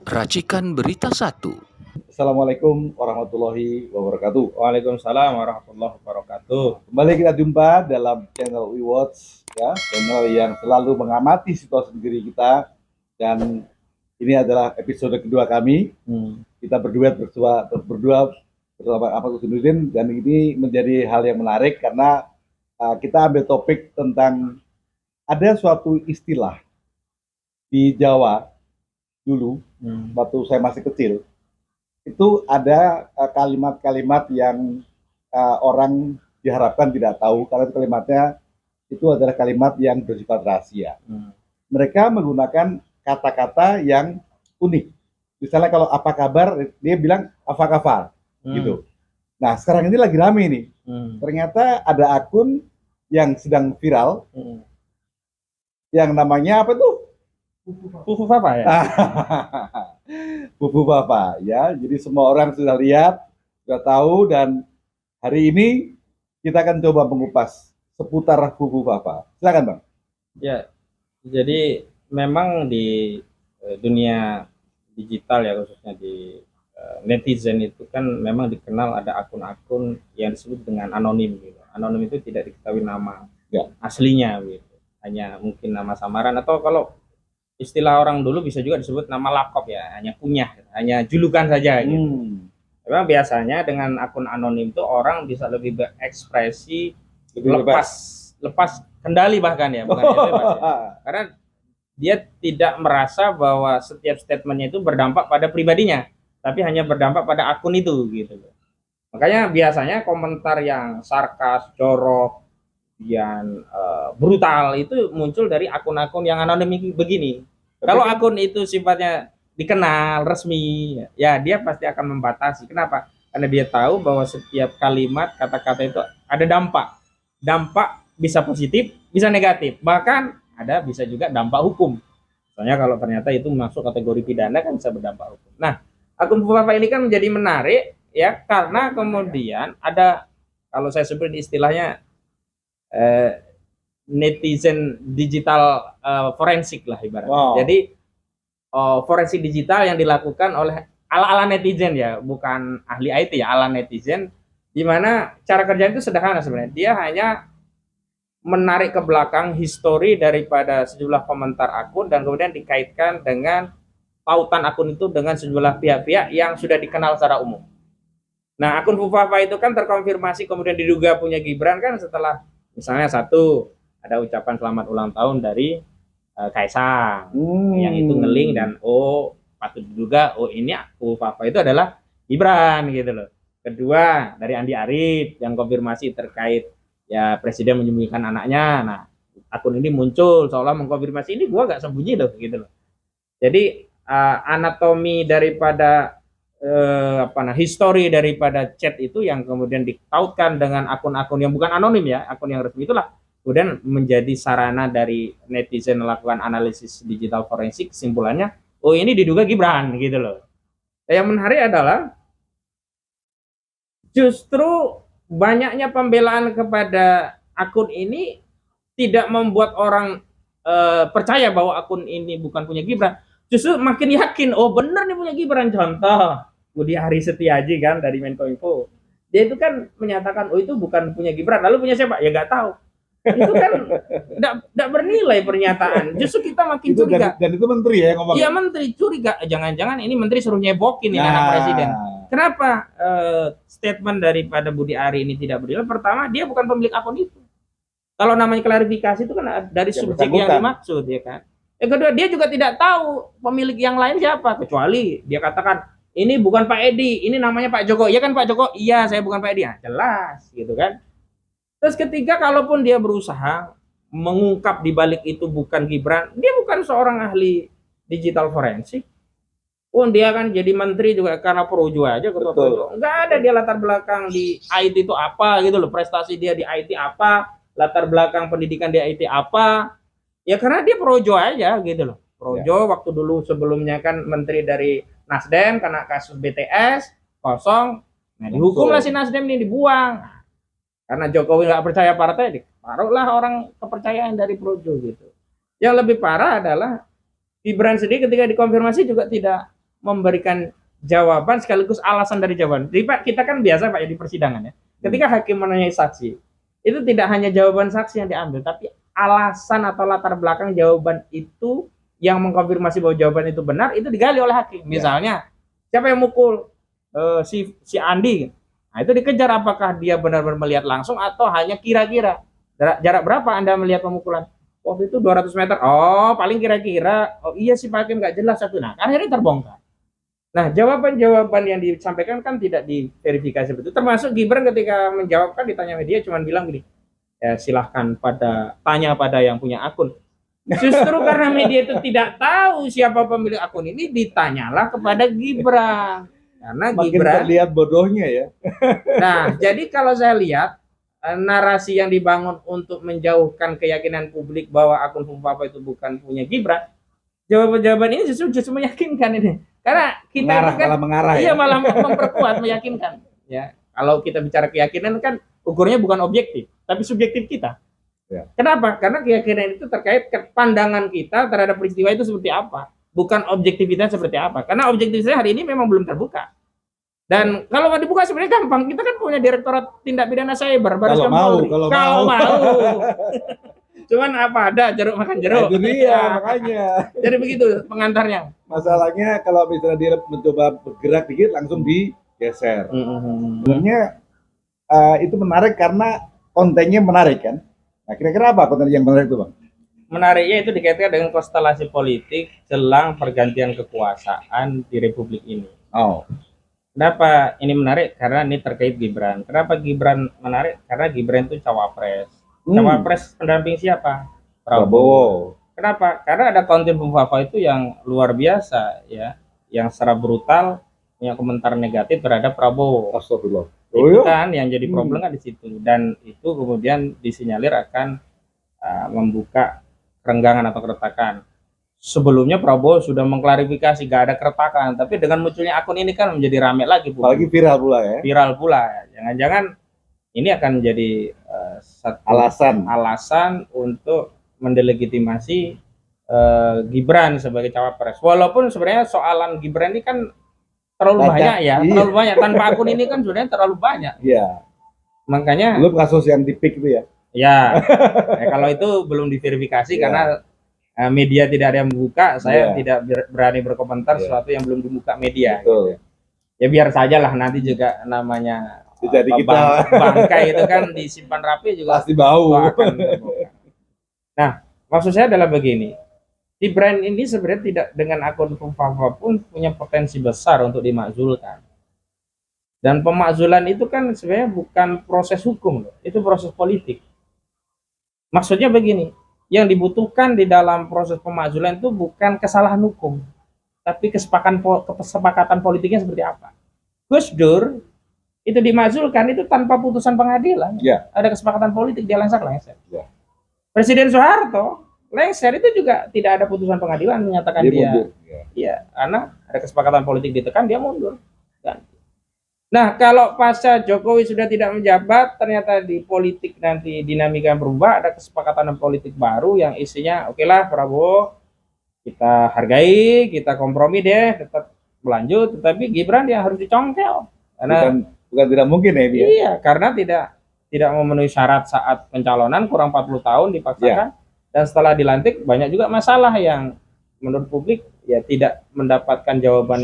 Racikan Berita 1. Assalamualaikum warahmatullahi wabarakatuh. Waalaikumsalam warahmatullahi wabarakatuh. Kembali kita jumpa dalam channel WeWatch, ya, channel yang selalu mengamati situasi negeri kita. Dan ini adalah episode kedua kami. Kita berdua bersama Ahmad Husnuddin, dan ini menjadi hal yang menarik karena kita ambil topik tentang ada suatu istilah di Jawa dulu waktu saya masih kecil. Itu ada kalimat-kalimat yang orang diharapkan tidak tahu, karena kalimatnya itu adalah kalimat yang bersifat rahasia. Mereka menggunakan kata-kata yang unik. Misalnya kalau apa kabar, dia bilang apa kabar, gitu. Nah, sekarang ini lagi rame nih. Ternyata ada akun yang sedang viral, yang namanya apa tuh? Pupu Papa ya? Pupu Papa, ya. Jadi semua orang sudah lihat, sudah tahu, dan hari ini kita akan coba mengupas seputar Pupu Papa. Silakan, Bang. Ya, jadi memang di dunia digital ya, khususnya di netizen itu kan memang dikenal ada akun-akun yang disebut dengan anonim gitu. Anonim itu tidak diketahui nama aslinya gitu. Hanya mungkin nama samaran, atau kalau istilah orang dulu bisa juga disebut nama lakop ya, hanya kunyah, hanya julukan saja gitu. Memang biasanya dengan akun anonim itu orang bisa lebih berekspresi, lepas kendali bahkan ya, bukan bebas ya. Karena dia tidak merasa bahwa setiap statementnya itu berdampak pada pribadinya, tapi hanya berdampak pada akun itu gitu. Makanya biasanya komentar yang sarkas, jorok, yang brutal itu muncul dari akun-akun yang anonim begini. Kalau akun itu sifatnya dikenal resmi, ya dia pasti akan membatasi. Kenapa? Karena dia tahu bahwa setiap kalimat, kata-kata itu ada dampak bisa positif, bisa negatif, bahkan ada bisa juga dampak hukum. Soalnya kalau ternyata itu masuk kategori pidana kan bisa berdampak hukum. Nah, akun Pupu Papa ini kan menjadi menarik ya, karena kemudian ada, kalau saya sebut istilahnya netizen digital forensik lah ibaratnya. Wow. Jadi forensik digital yang dilakukan oleh ala-ala netizen ya, bukan ahli IT ya, ala netizen, di mana cara kerja itu sederhana sebenarnya. Dia hanya menarik ke belakang histori daripada sejumlah komentar akun dan kemudian dikaitkan dengan pautan akun itu dengan sejumlah pihak-pihak yang sudah dikenal secara umum. Nah, akun Pupu Papa itu kan terkonfirmasi kemudian diduga punya Gibran kan setelah misalnya satu, ada ucapan selamat ulang tahun dari Kaisang, yang itu ngeling dan patut diduga ini Pupu Papa itu adalah Gibran gitu loh. Kedua, dari Andi Arief yang konfirmasi terkait ya presiden menyembunyikan anaknya. Nah, akun ini muncul seolah mengkonfirmasi ini gua gak sembunyi loh gitu loh. Jadi anatomi daripada histori daripada chat itu yang kemudian ditautkan dengan akun-akun yang bukan anonim ya, akun yang resmi, itulah kemudian menjadi sarana dari netizen melakukan analisis digital forensik. Kesimpulannya, ini diduga Gibran gitu loh. Yang menarik adalah justru banyaknya pembelaan kepada akun ini tidak membuat orang percaya bahwa akun ini bukan punya Gibran. Justru makin yakin, benar nih punya Gibran. Contoh, Budi Ari Setiaji kan dari Menkominfo, dia itu kan menyatakan itu bukan punya Gibran. Lalu punya siapa? Ya nggak tahu. Itu kan tidak bernilai pernyataan. Justru kita makin curiga. Dan itu menteri ya ngomong. Iya, menteri, curiga. Jangan-jangan ini menteri suruh nyebokin nih anak presiden. Kenapa statement daripada Budi Ari ini tidak bernilai? Pertama, dia bukan pemilik akun itu. Kalau namanya klarifikasi itu kan dari subjek yang dimaksud ya kan. Yang kedua, dia juga tidak tahu pemilik yang lain siapa, kecuali dia katakan ini bukan Pak Edi, ini namanya Pak Joko. Iya kan Pak Joko? Iya, saya bukan Pak Edi. Jelas gitu kan. Terus ketiga, kalaupun dia berusaha mengungkap di balik itu bukan Gibran, dia bukan seorang ahli digital forensik. Dia kan jadi menteri juga karena projo aja, nggak ada dia latar belakang di IT itu apa gitu loh, prestasi dia di IT apa, latar belakang pendidikan di IT apa, ya karena dia projo aja gitu loh. Projo waktu dulu sebelumnya kan menteri dari Nasdem karena kasus BTS kosong, nah dihukumlah si Nasdem ini, dibuang. Karena Jokowi nggak percaya partai, ditaruhlah orang kepercayaan dari projo gitu. Yang lebih parah adalah Gibran sendiri ketika dikonfirmasi juga tidak memberikan jawaban sekaligus alasan dari jawaban. Jadi Pak, kita kan biasa Pak ya di persidangan ya. Ketika hakim menanyai saksi, itu tidak hanya jawaban saksi yang diambil, tapi alasan atau latar belakang jawaban itu yang mengkonfirmasi bahwa jawaban itu benar itu digali oleh hakim. Misalnya, siapa yang mukul si Andi? Nah, itu dikejar apakah dia benar-benar melihat langsung atau hanya kira-kira. Jarak berapa Anda melihat pemukulan? Waktu itu 200 meter. Oh, paling kira-kira. Oh iya sih Pak Hakim nggak jelas satu. Nah, akhirnya terbongkar. Nah, jawaban-jawaban yang disampaikan kan tidak diverifikasi betul. Termasuk Gibran ketika menjawab kan ditanya media cuma bilang gini, ya silahkan tanya pada yang punya akun. Justru karena media itu tidak tahu siapa pemilik akun ini, ditanyalah kepada Gibran. Karena Makin Gibran terlihat bodohnya ya. Nah, jadi kalau saya lihat narasi yang dibangun untuk menjauhkan keyakinan publik bahwa akun Fumpapa itu bukan punya Gibran, jawaban-jawaban ini justru meyakinkan ini. Karena kita malah mengarah iya ya. malah memperkuat, meyakinkan. Ya, kalau kita bicara keyakinan kan ukurnya bukan objektif, tapi subjektif kita. Ya. Kenapa? Karena keyakinan itu terkait pandangan kita terhadap peristiwa itu seperti apa, bukan objektivitas seperti apa. Karena objektivitas hari ini memang belum terbuka. Dan kalau nggak dibuka sebenarnya gampang. Kita kan punya Direktorat Tindak Pidana Cyber, Baris Krim Polri. Kalau mau. Cuman apa ada jeruk makan jeruk. Nah, itu dia makanya. Jadi begitu pengantarnya. Masalahnya kalau misalnya dia mencoba bergerak dikit langsung digeser. Sebenarnya itu menarik karena kontennya menarik kan. Nah, kira-kira apa konten yang menarik itu, Bang? Menariknya itu dikaitkan dengan konstelasi politik jelang pergantian kekuasaan di Republik ini. Oh. Kenapa ini menarik? Karena ini terkait Gibran. Kenapa Gibran menarik? Karena Gibran itu cawapres. Cawapres pendamping siapa? Prabowo. Kenapa? Karena ada konten Fumpapa itu yang luar biasa ya, yang secara brutal punya komentar negatif terhadap Prabowo. Astagfirullah. Itu kan yang jadi problem kan di situ, dan itu kemudian disinyalir akan membuka kerenggangan atau keretakan. Sebelumnya Prabowo sudah mengklarifikasi gak ada keretakan, tapi dengan munculnya akun ini kan menjadi rame lagi. Apalagi viral pula ya. Viral pula. Jangan-jangan ini akan menjadi satu alasan untuk mendelegitimasi Gibran sebagai cawapres. Walaupun sebenarnya soalan Gibran ini kan terlalu banyak ya, terlalu banyak. Tanpa akun ini kan sebenarnya terlalu banyak. Iya. Makanya belum kasus yang di pick itu ya. Ya, kalau itu belum diverifikasi karena media tidak ada yang membuka, saya tidak berani berkomentar sesuatu yang belum dibuka media. Gitu. Ya biar saja lah, nanti juga namanya jadi kita bangkai itu kan disimpan rapi juga pasti bau. Nah, maksud saya adalah begini, Gibran ini sebenarnya tidak dengan akun Fumpapa pun punya potensi besar untuk dimakzulkan. Dan pemakzulan itu kan sebenarnya bukan proses hukum loh, itu proses politik. Maksudnya begini, yang dibutuhkan di dalam proses pemakzulan itu bukan kesalahan hukum, tapi kesepakatan politiknya seperti apa. Gus Dur itu dimakzulkan itu tanpa putusan pengadilan, ada kesepakatan politik, dia lengser. Presiden Soeharto lengser itu juga tidak ada putusan pengadilan menyatakan dia mundur. Karena ada kesepakatan politik ditekan, dia mundur. Nah, kalau pasca Jokowi sudah tidak menjabat, ternyata di politik nanti dinamika berubah, ada kesepakatan politik baru yang isinya oke lah Prabowo kita hargai, kita kompromi deh, tetap berlanjut, tetapi Gibran dia harus dicongkel. Karena bukan tidak mungkin ya dia. Iya, karena tidak memenuhi syarat saat pencalonan, kurang 40 tahun dipaksakan, dan setelah dilantik banyak juga masalah yang menurut publik ya tidak mendapatkan jawaban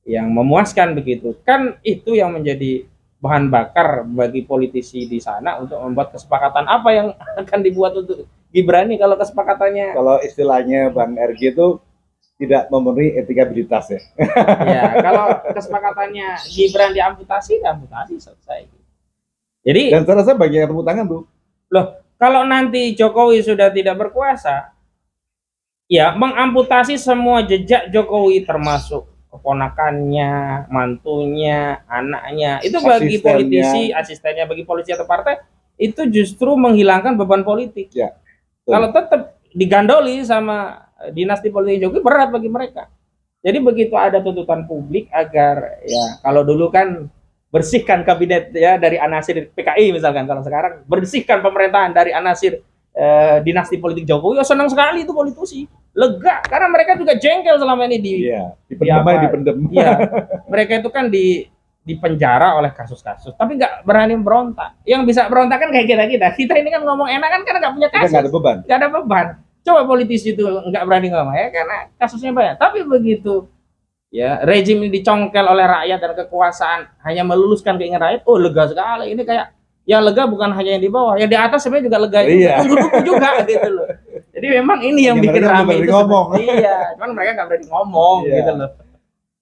yang memuaskan begitu. Kan itu yang menjadi bahan bakar bagi politisi di sana untuk membuat kesepakatan apa yang akan dibuat untuk Gibran ini. Kalau kesepakatannya, kalau istilahnya Bang RG itu tidak memenuhi etikabilitas ya. Ya, kalau kesepakatannya Gibran diamputasi selesai. Jadi dan saya rasa banyak yang tepuk tangan tuh. Loh, kalau nanti Jokowi sudah tidak berkuasa, ya mengamputasi semua jejak Jokowi termasuk keponakannya, mantunya, anaknya, itu bagi politisi, asistennya, bagi polisi atau partai itu justru menghilangkan beban politik. Kalau tetap digandoli sama dinasti politik Jokowi, berat bagi mereka. Jadi begitu ada tuntutan publik agar ya, kalau dulu kan bersihkan kabinet ya dari anasir PKI misalkan, kalau sekarang bersihkan pemerintahan dari anasir dinasti politik Jokowi, oh senang sekali itu politisi, lega karena mereka juga jengkel selama ini Iya, dipendem. Iya, mereka itu kan di penjara oleh kasus-kasus, tapi nggak berani berontak. Yang bisa berontak kan kayak kita ini kan ngomong enak kan karena nggak punya Kita kasus, nggak ada beban. nggak ada beban. Coba politisi itu nggak berani ngomong ya karena kasusnya banyak. Tapi begitu ya rezim ini dicongkel oleh rakyat dan kekuasaan hanya meluluskan keinginan rakyat, oh lega sekali. Ini kayak yang lega bukan hanya yang di bawah, yang di atas sebenarnya juga lega juga, tunggu juga gitu loh. Jadi memang ini yang bikin ramai itu ngomong. Iya, cuman mereka nggak berani ngomong gitu loh.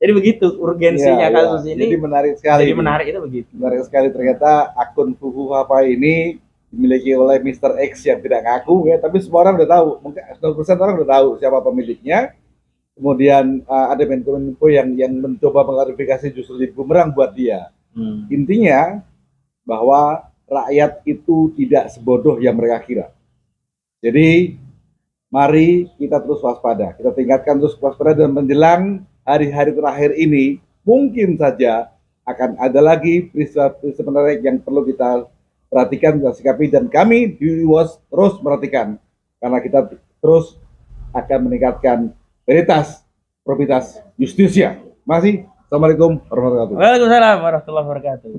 Jadi begitu urgensinya kasus ini. Jadi menarik sekali. Jadi menarik itu begitu. Menarik sekali ternyata akun Fufu Hapa ini dimiliki oleh Mr. X yang tidak ngaku ya, tapi semua orang udah tahu, mungkin 100% orang udah tahu siapa pemiliknya. Kemudian ada Menkominfo yang mencoba mengklarifikasi justru jadi bumerang buat dia. Intinya bahwa rakyat itu tidak sebodoh yang mereka kira. Jadi mari kita terus waspada, kita tingkatkan terus waspada dan menjelang hari-hari terakhir ini mungkin saja akan ada lagi peristiwa-peristiwa menarik yang perlu kita perhatikan dan sikapi, dan kami di UWOS terus perhatikan karena kita terus akan meningkatkan veritas, probitas, justisia. Masih. Assalamualaikum warahmatullahi wabarakatuh. Waalaikumsalam warahmatullahi wabarakatuh.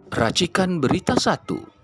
Racikan Berita 1.